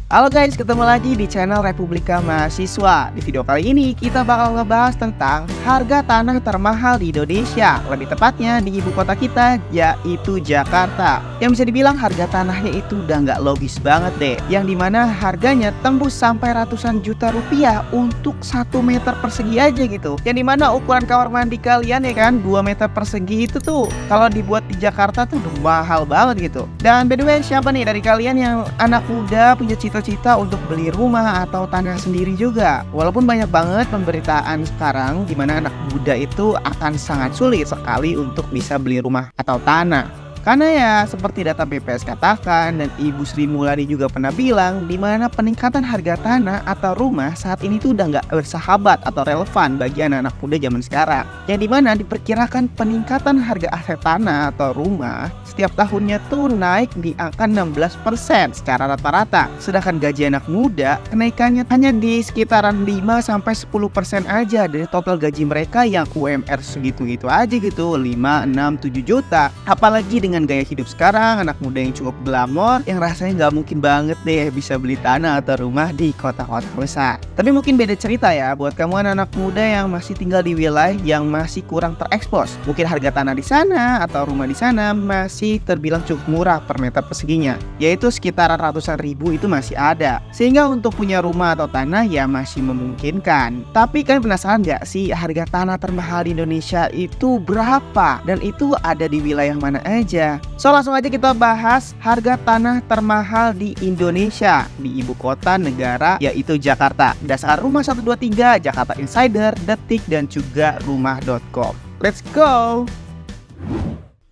Halo guys, ketemu lagi di channel Republika Mahasiswa. Di video kali ini kita bakal ngebahas tentang harga tanah termahal di Indonesia. Lebih tepatnya di ibu kota kita, yaitu Jakarta. Yang bisa dibilang harga tanahnya itu udah nggak logis banget deh. Yang dimana harganya tembus sampai ratusan juta rupiah untuk 1 meter persegi aja gitu. Yang dimana ukuran kamar mandi kalian ya kan 2 meter persegi itu tuh kalau dibuat di Jakarta tuh udah mahal banget gitu. Dan by the way, siapa nih dari kalian yang anak muda punya cita-cita untuk beli rumah atau tanah sendiri juga? Walaupun banyak banget pemberitaan sekarang di mana anak muda itu akan sangat sulit sekali untuk bisa beli rumah atau tanah. Karena ya seperti data BPS katakan dan Ibu Sri Mulyani juga pernah bilang, di mana peningkatan harga tanah atau rumah saat ini tuh udah nggak bersahabat atau relevan bagi anak-anak muda zaman sekarang. Yang dimana diperkirakan peningkatan harga aset tanah atau rumah setiap tahunnya tuh naik di angka 16% secara rata-rata. Sedangkan gaji anak muda kenaikannya hanya di sekitaran 5-10% aja dari total gaji mereka yang UMR segitu-gitu aja gitu, 5, 6, 7 juta. Apalagi dengan gaya hidup sekarang, anak muda yang cukup glamor, yang rasanya nggak mungkin banget deh bisa beli tanah atau rumah di kota-kota besar. Tapi mungkin beda cerita ya buat kamu anak-anak muda yang masih tinggal di wilayah yang masih kurang terekspos. Mungkin harga tanah di sana atau rumah di sana masih terbilang cukup murah per meter perseginya, yaitu sekitaran ratusan ribu itu masih ada. Sehingga untuk punya rumah atau tanah ya masih memungkinkan. Tapi kalian penasaran nggak sih harga tanah termahal di Indonesia itu berapa? Dan itu ada di wilayah mana aja? So langsung aja kita bahas harga tanah termahal di Indonesia di ibu kota negara yaitu Jakarta. Berdasarkan Rumah 123, Jakarta Insider, Detik, dan juga Rumah.com. Let's go!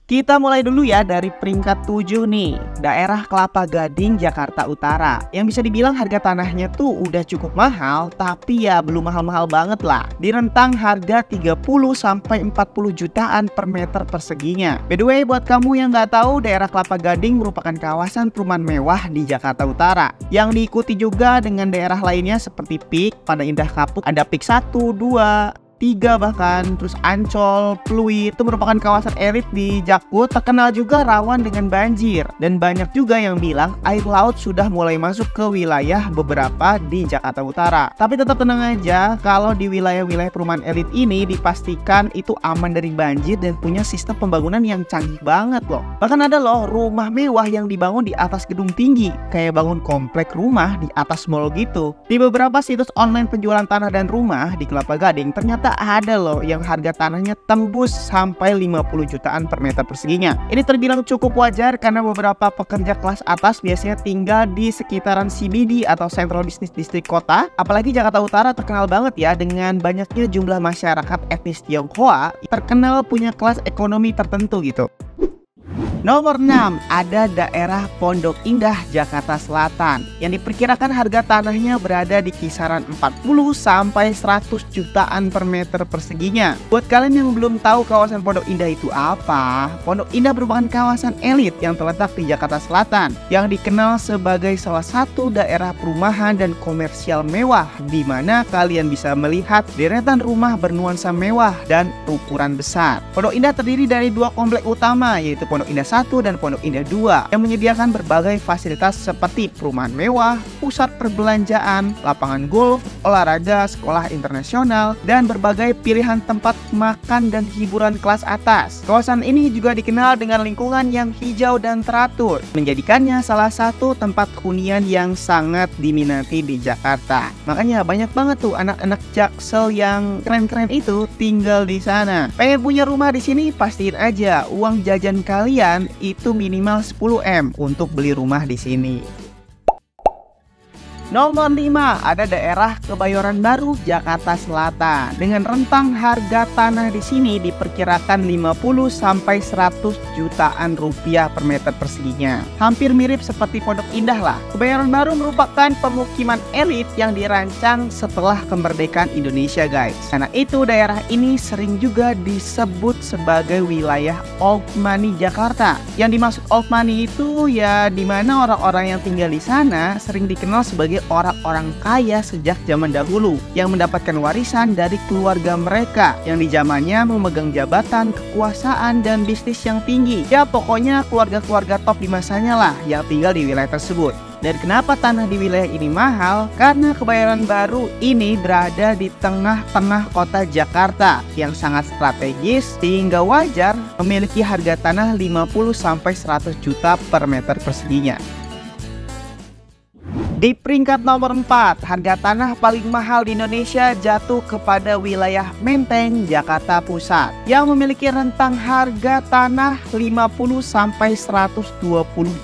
Kita mulai dulu ya dari peringkat 7 nih, daerah Kelapa Gading, Jakarta Utara. Yang bisa dibilang harga tanahnya tuh udah cukup mahal, tapi ya belum mahal-mahal banget lah. Di rentang harga 30-40 jutaan per meter perseginya. By the way, buat kamu yang nggak tahu, daerah Kelapa Gading merupakan kawasan perumahan mewah di Jakarta Utara. Yang diikuti juga dengan daerah lainnya seperti PIK, Pantai Indah Kapuk, ada PIK 1, 2, 3 bahkan, terus Ancol, Pluit, itu merupakan kawasan elit di Jakut, terkenal juga rawan dengan banjir. Dan banyak juga yang bilang air laut sudah mulai masuk ke wilayah beberapa di Jakarta Utara. Tapi tetap tenang aja, kalau di wilayah-wilayah perumahan elit ini dipastikan itu aman dari banjir dan punya sistem pembangunan yang canggih banget loh. Bahkan ada loh rumah mewah yang dibangun di atas gedung tinggi, kayak bangun komplek rumah di atas mall gitu. Di beberapa situs online penjualan tanah dan rumah di Kelapa Gading, ternyata ada loh yang harga tanahnya tembus sampai 50 jutaan per meter perseginya. Ini terbilang cukup wajar karena beberapa pekerja kelas atas biasanya tinggal di sekitaran CBD atau Central Business District kota. Apalagi Jakarta Utara terkenal banget ya dengan banyaknya jumlah masyarakat etnis Tionghoa, terkenal punya kelas ekonomi tertentu gitu. Nomor 6, ada daerah Pondok Indah, Jakarta Selatan, yang diperkirakan harga tanahnya berada di kisaran 40-100 jutaan per meter perseginya. Buat kalian yang belum tahu kawasan Pondok Indah itu apa, Pondok Indah merupakan kawasan elit yang terletak di Jakarta Selatan, yang dikenal sebagai salah satu daerah perumahan dan komersial mewah, di mana kalian bisa melihat deretan rumah bernuansa mewah dan ukuran besar. Pondok Indah terdiri dari 2 komplek utama, yaitu Pondok Indah 1 dan Pondok Indah 2 yang menyediakan berbagai fasilitas seperti perumahan mewah, pusat perbelanjaan, lapangan golf, olahraga, sekolah internasional, dan berbagai pilihan tempat makan dan hiburan kelas atas. Kawasan ini juga dikenal dengan lingkungan yang hijau dan teratur, menjadikannya salah satu tempat hunian yang sangat diminati di Jakarta. Makanya banyak banget tuh anak-anak Jaksel yang keren-keren itu tinggal di sana. Pengen punya rumah di sini, pastiin aja uang jajan kalian itu minimal 10 M untuk beli rumah di sini. Nomor 5, ada daerah Kebayoran Baru, Jakarta Selatan. Dengan rentang harga tanah di sini diperkirakan 50-100 jutaan rupiah per meter perseginya. Hampir mirip seperti Pondok Indah lah. Kebayoran Baru merupakan pemukiman elit yang dirancang setelah kemerdekaan Indonesia guys. Karena itu daerah ini sering juga disebut sebagai wilayah Old Money Jakarta. Yang dimaksud Old Money itu ya dimana orang-orang yang tinggal di sana sering dikenal sebagai orang-orang kaya sejak zaman dahulu yang mendapatkan warisan dari keluarga mereka yang di zamannya memegang jabatan, kekuasaan, dan bisnis yang tinggi. Ya pokoknya keluarga-keluarga top di masanya lah yang tinggal di wilayah tersebut. Dan kenapa tanah di wilayah ini mahal? Karena Kebayoran Baru ini berada di tengah-tengah kota Jakarta yang sangat strategis sehingga wajar memiliki harga tanah 50-100 juta per meter perseginya. Di peringkat nomor 4, harga tanah paling mahal di Indonesia jatuh kepada wilayah Menteng, Jakarta Pusat yang memiliki rentang harga tanah 50-120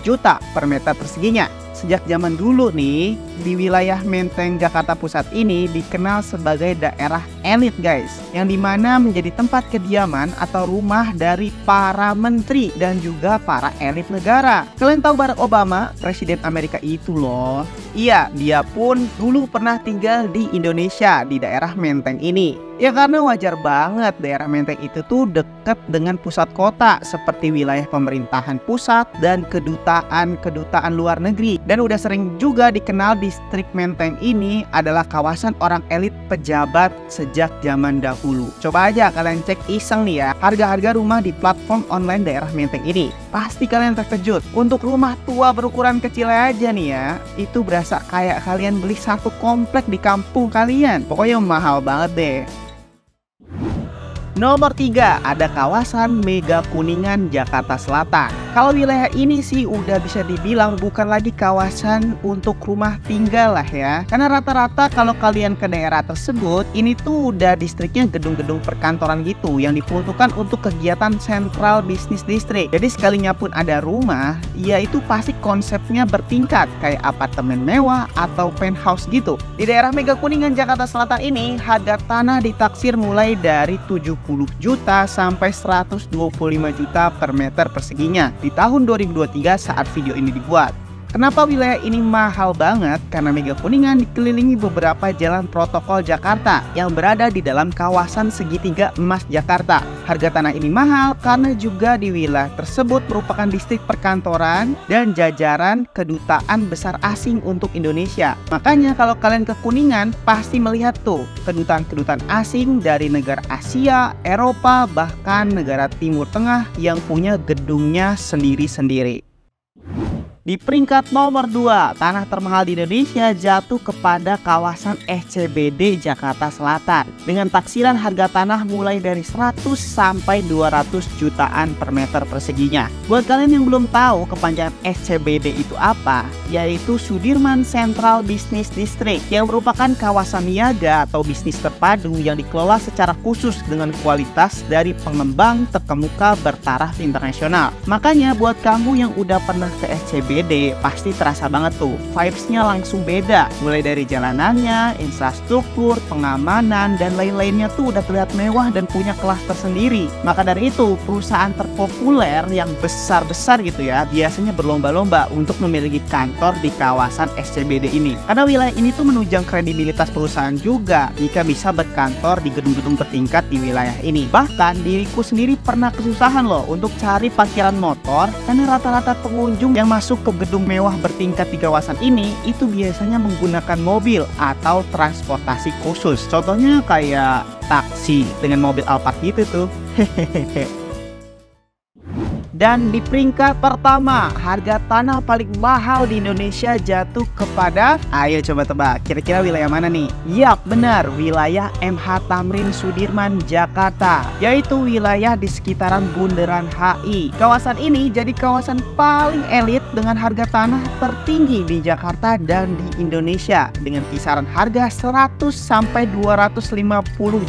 juta per meter perseginya. Sejak zaman dulu nih, di wilayah Menteng Jakarta Pusat ini dikenal sebagai daerah elit guys, yang dimana menjadi tempat kediaman atau rumah dari para menteri dan juga para elit negara. Kalian tahu Barack Obama, Presiden Amerika itu loh. Iya, dia pun dulu pernah tinggal di Indonesia di daerah Menteng ini. Ya karena wajar banget daerah Menteng itu tuh dekat dengan pusat kota seperti wilayah pemerintahan pusat dan kedutaan luar negeri. Dan udah sering juga dikenal distrik Menteng ini adalah kawasan orang elit pejabat sejak zaman dahulu. Coba aja kalian cek iseng nih ya, harga-harga rumah di platform online daerah Menteng ini. Pasti kalian terkejut. Untuk rumah tua berukuran kecil aja nih ya, itu berasa kayak kalian beli satu komplek di kampung kalian. Pokoknya mahal banget deh. Nomor 3, ada kawasan Mega Kuningan, Jakarta Selatan. Kalau wilayah ini sih udah bisa dibilang bukan lagi kawasan untuk rumah tinggal lah ya. Karena rata-rata kalau kalian ke daerah tersebut, ini tuh udah distriknya gedung-gedung perkantoran gitu yang diperuntukkan untuk kegiatan Central Business District. Jadi sekalinya pun ada rumah, ya itu pasti konsepnya bertingkat kayak apartemen mewah atau penthouse gitu. Di daerah Mega Kuningan, Jakarta Selatan ini, harga tanah ditaksir mulai dari 70 juta sampai 125 juta per meter perseginya di tahun 2023 saat video ini dibuat. Kenapa wilayah ini mahal banget? Karena Mega Kuningan dikelilingi beberapa jalan protokol Jakarta yang berada di dalam kawasan segitiga emas Jakarta. Harga tanah ini mahal karena juga di wilayah tersebut merupakan distrik perkantoran dan jajaran kedutaan besar asing untuk Indonesia. Makanya kalau kalian ke Kuningan pasti melihat tuh kedutaan-kedutaan asing dari negara Asia, Eropa, bahkan negara Timur Tengah yang punya gedungnya sendiri-sendiri. Di peringkat nomor 2, tanah termahal di Indonesia jatuh kepada kawasan SCBD Jakarta Selatan dengan taksiran harga tanah mulai dari 100 sampai 200 jutaan per meter perseginya. Buat kalian yang belum tahu kepanjangan SCBD itu apa, yaitu Sudirman Central Business District yang merupakan kawasan niaga atau bisnis terpadu yang dikelola secara khusus dengan kualitas dari pengembang terkemuka bertaraf internasional. Makanya buat kamu yang udah pernah ke SCBD pasti terasa banget tuh vibes-nya langsung beda, mulai dari jalanannya, infrastruktur, pengamanan, dan lain-lainnya tuh udah terlihat mewah dan punya kelas tersendiri. Maka dari itu perusahaan terpopuler yang besar-besar gitu ya biasanya berlomba-lomba untuk memiliki kantor di kawasan SCBD ini, karena wilayah ini tuh menunjang kredibilitas perusahaan juga jika bisa berkantor di gedung-gedung bertingkat di wilayah ini. Bahkan diriku sendiri pernah kesusahan loh untuk cari parkiran motor karena rata-rata pengunjung yang masuk ke gedung mewah bertingkat di kawasan ini itu biasanya menggunakan mobil atau transportasi khusus. Contohnya kayak taksi dengan mobil Alphard gitu tuh. Dan di peringkat pertama, harga tanah paling mahal di Indonesia jatuh kepada, ayo coba tebak, kira-kira wilayah mana nih? Yap, benar, wilayah MH Tamrin Sudirman, Jakarta, yaitu wilayah di sekitaran Bundaran HI. Kawasan ini jadi kawasan paling elit dengan harga tanah tertinggi di Jakarta dan di Indonesia dengan kisaran harga 100 sampai 250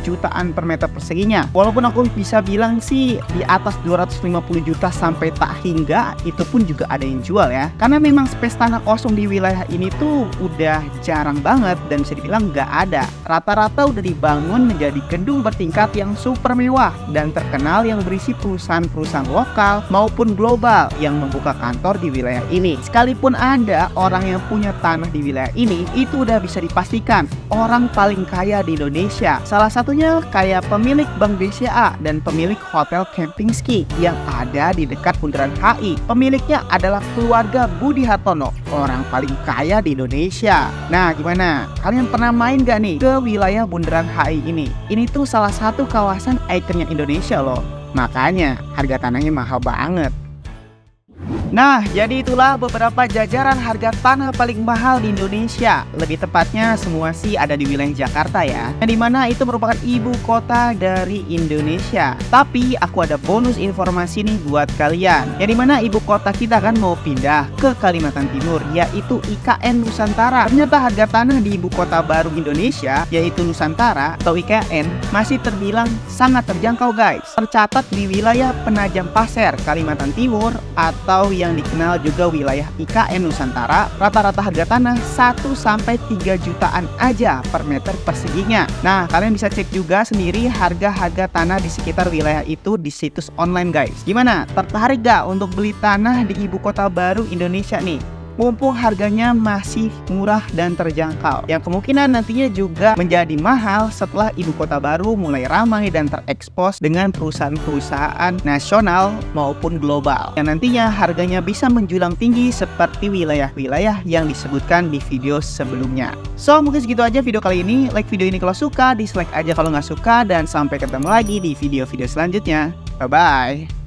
jutaan per meter perseginya. Walaupun aku bisa bilang sih di atas 250 juta sampai tak hingga itu pun juga ada yang jual ya, karena memang space tanah kosong di wilayah ini tuh udah jarang banget dan bisa dibilang nggak ada. Rata-rata udah dibangun menjadi gedung bertingkat yang super mewah dan terkenal yang berisi perusahaan-perusahaan lokal maupun global yang membuka kantor di wilayah ini. Sekalipun ada orang yang punya tanah di wilayah ini, itu udah bisa dipastikan orang paling kaya di Indonesia. Salah satunya kayak pemilik Bank BCA dan pemilik Hotel Kempinski yang ada di dekat Bundaran HI. Pemiliknya adalah keluarga Budi Hartono, orang paling kaya di Indonesia. Nah, gimana? Kalian pernah main gak nih ke wilayah Bundaran HI ini? Ini tuh salah satu kawasan ikonnya Indonesia loh. Makanya harga tanahnya mahal banget. Nah, jadi itulah beberapa jajaran harga tanah paling mahal di Indonesia. Lebih tepatnya semua sih ada di wilayah Jakarta ya, yang dimana itu merupakan ibu kota dari Indonesia. Tapi aku ada bonus informasi nih buat kalian, yang dimana ibu kota kita kan mau pindah ke Kalimantan Timur, yaitu IKN Nusantara. Ternyata harga tanah di ibu kota baru Indonesia, yaitu Nusantara atau IKN, masih terbilang sangat terjangkau guys. Tercatat di wilayah Penajam Pasir, Kalimantan Timur, atau yang dikenal juga wilayah IKN Nusantara, rata-rata harga tanah 1-3 jutaan aja per meter perseginya. Nah, kalian bisa cek juga sendiri harga-harga tanah di sekitar wilayah itu di situs online guys. Gimana? Tertarik gak untuk beli tanah di ibu kota baru Indonesia nih? Mumpung harganya masih murah dan terjangkau, yang kemungkinan nantinya juga menjadi mahal setelah ibu kota baru mulai ramai dan terekspos dengan perusahaan-perusahaan nasional maupun global, yang nantinya harganya bisa menjulang tinggi seperti wilayah-wilayah yang disebutkan di video sebelumnya. So, mungkin segitu aja video kali ini. Like video ini kalau suka, dislike aja kalau nggak suka, dan sampai ketemu lagi di video-video selanjutnya. Bye-bye.